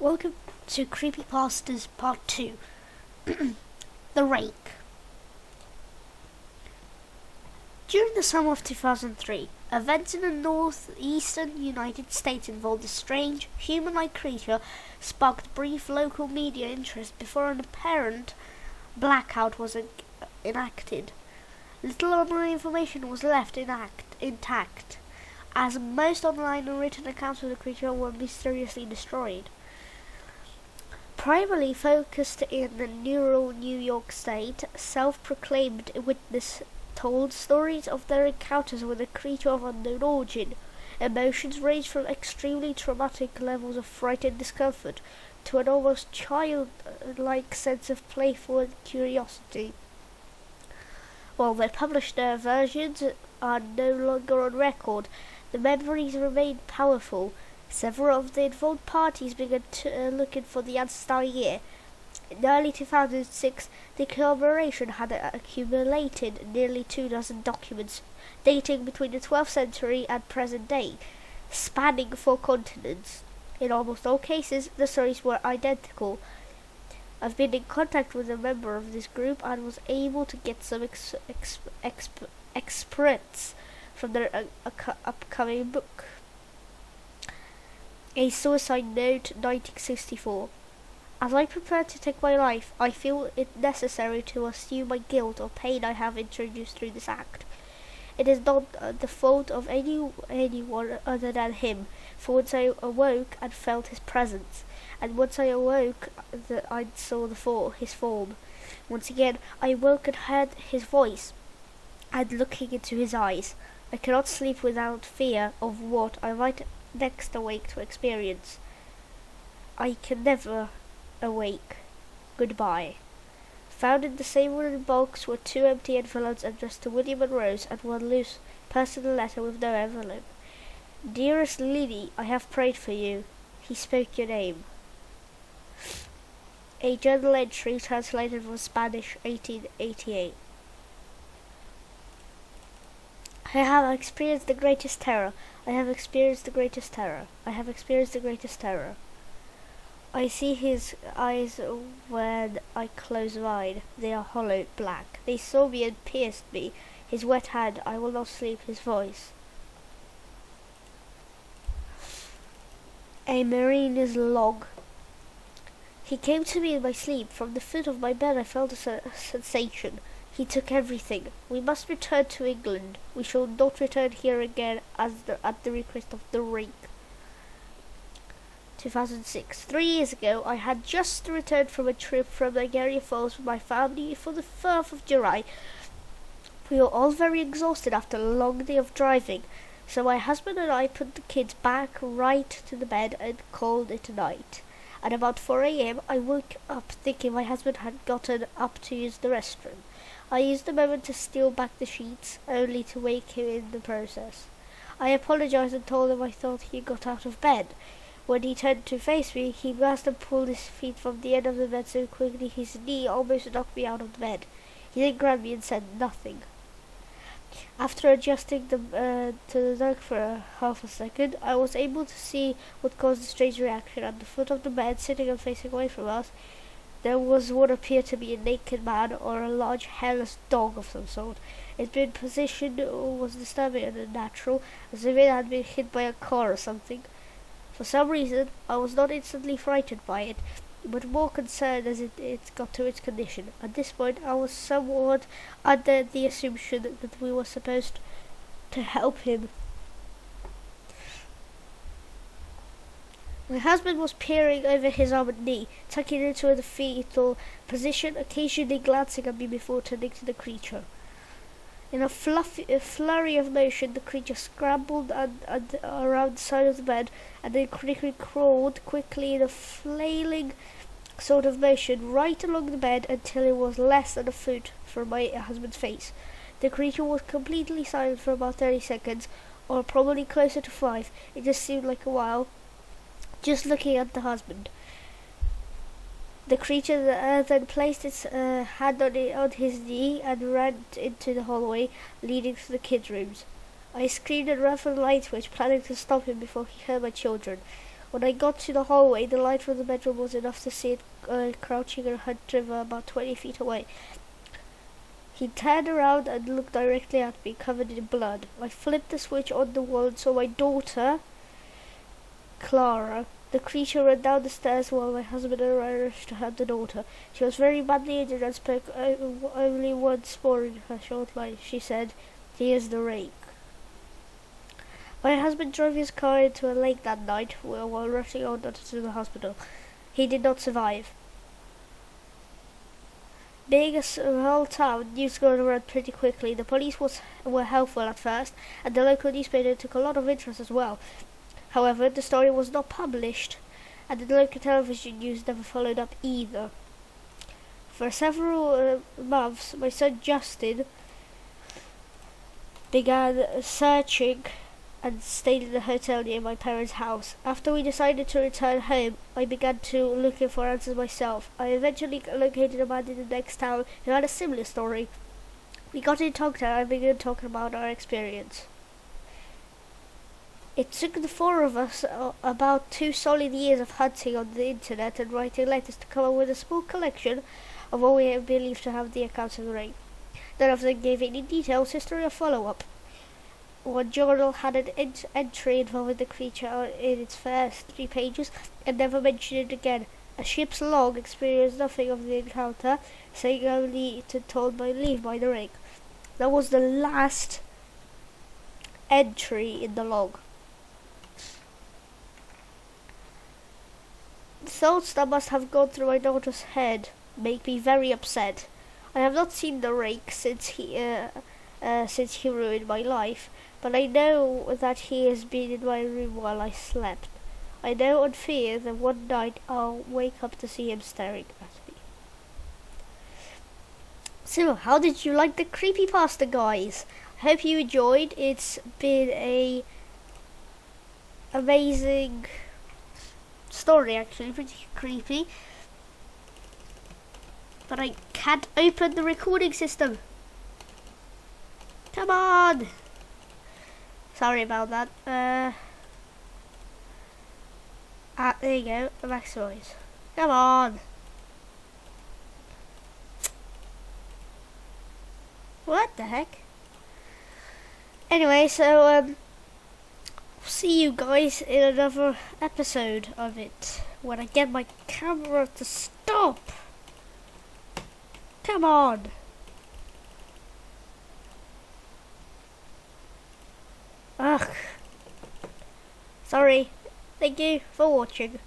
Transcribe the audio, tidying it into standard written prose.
Welcome to CreepyPastas Part 2. The Rake. During the summer of 2003, events in the northeastern United States involved a strange, human-like creature sparked brief local media interest before an apparent blackout was enacted. Little online information was left intact, as most online and written accounts of the creature were mysteriously destroyed. Primarily focused in the rural New York State, self-proclaimed witnesses told stories of their encounters with a creature of unknown origin. Emotions ranged from extremely traumatic levels of fright and discomfort to an almost childlike sense of playful curiosity. While their published versions are no longer on record, the memories remain powerful. Several of the involved parties began looking for the answers that year. In early 2006, the collaboration had accumulated nearly 24 documents dating between the 12th century and present day, spanning 4 continents. In almost all cases, the stories were identical. I've been in contact with a member of this group and was able to get some excerpts from their upcoming book. A Suicide Note, 1964. As I prepare to take my life, I feel it necessary to assume my guilt or pain I have introduced through this act. It is not the fault of anyone other than him, for once I awoke and felt his presence, and once I awoke I saw his form. Once again I woke and heard his voice, and looking into his eyes. I cannot sleep without fear of what I might next awake to experience. I can never awake. Goodbye. Found in the same wooden box were 2 empty envelopes addressed to William and Rose, and 1 loose personal letter with no envelope. Dearest Lily, I have prayed for you. He spoke your name. A journal entry translated from Spanish, 1888. I have experienced the greatest terror. I have experienced the greatest terror. I have experienced the greatest terror. I see his eyes when I close mine. They are hollow, black. They saw me and pierced me. His wet hand, I will not sleep. His voice. A mariner's log. He came to me in my sleep. From the foot of my bed I felt a sensation. He took everything. We must return to England. We shall not return here again at the request of the Rake. 2006. 3 years ago, I had just returned from a trip from Niagara Falls with my family for the 4th of July. We were all very exhausted after a long day of driving, so my husband and I put the kids back right to the bed and called it a night. At about 4 a.m., I woke up thinking my husband had gotten up to use the restroom. I used the moment to steal back the sheets, only to wake him in the process. I apologized and told him I thought he got out of bed. When he turned to face me, he must have pulled his feet from the end of the bed so quickly his knee almost knocked me out of the bed. He then grabbed me and said nothing. After adjusting to the dark for half a second, I was able to see what caused the strange reaction. At the foot of the bed, sitting and facing away from us, there was what appeared to be a naked man or a large hairless dog of some sort. Its position was disturbing and unnatural, as if it had been hit by a car or something. For some reason, I was not instantly frightened by it, but more concerned as it got to its condition. At this point, I was somewhat under the assumption that we were supposed to help him. My husband was peering over his arm and knee, tucking into the fetal position, occasionally glancing at me before turning to the creature. In a flurry of motion, the creature scrambled around the side of the bed, and then crawled quickly in a flailing sort of motion right along the bed until it was less than a foot from my husband's face. The creature was completely silent for about 30 seconds, or probably closer to 5. It just seemed like a while, just looking at the husband. The creature then placed its hand on his knee and ran into the hallway leading to the kids' rooms. I screamed and ran for the light switch, planning to stop him before he hurt my children. When I got to the hallway, the light from the bedroom was enough to see it crouching in a hunched river about 20 feet away. He turned around and looked directly at me, covered in blood. I flipped the switch on the wall and saw my daughter, Clara. The creature ran down the stairs while my husband and I rushed to help the daughter. She was very badly injured and spoke only once more in her short line. She said, "Here's the rake." My husband drove his car into a lake that night while rushing our daughter to the hospital. He did not survive. Being a small town, news got around pretty quickly. The police were helpful at first, and the local newspaper took a lot of interest as well. However, the story was not published, and the local television news never followed up either. For several months, my son Justin began searching and stayed in a hotel near my parents' house. After we decided to return home, I began to looking for answers myself. I eventually located a man in the next town who had a similar story. We got in contact and began talking about our experience. It took the four of us about 2 solid years of hunting on the internet and writing letters to come up with a small collection of what we believed to have the accounts of the rain. None of them gave any details, history or follow-up. One journal had an entry involving the creature in its first 3 pages and never mentioned it again. A ship's log experienced nothing of the encounter, saying only to told by leave by the rake. That was the last entry in the log. The thoughts that must have gone through my daughter's head make me very upset. I have not seen the rake since he ruined my life, but I know that he has been in my room while I slept. I know and fear that one night I'll wake up to see him staring at me. So, how did you like the creepypasta, guys? I hope you enjoyed. It's been a amazing story, actually, pretty creepy. But I can't open the recording system. Come on! Sorry about that. There you go, max noise. Come on! What the heck? Anyway, so, see you guys in another episode of it, when I get my camera to stop. Come on! Ugh. Sorry. Thank you for watching.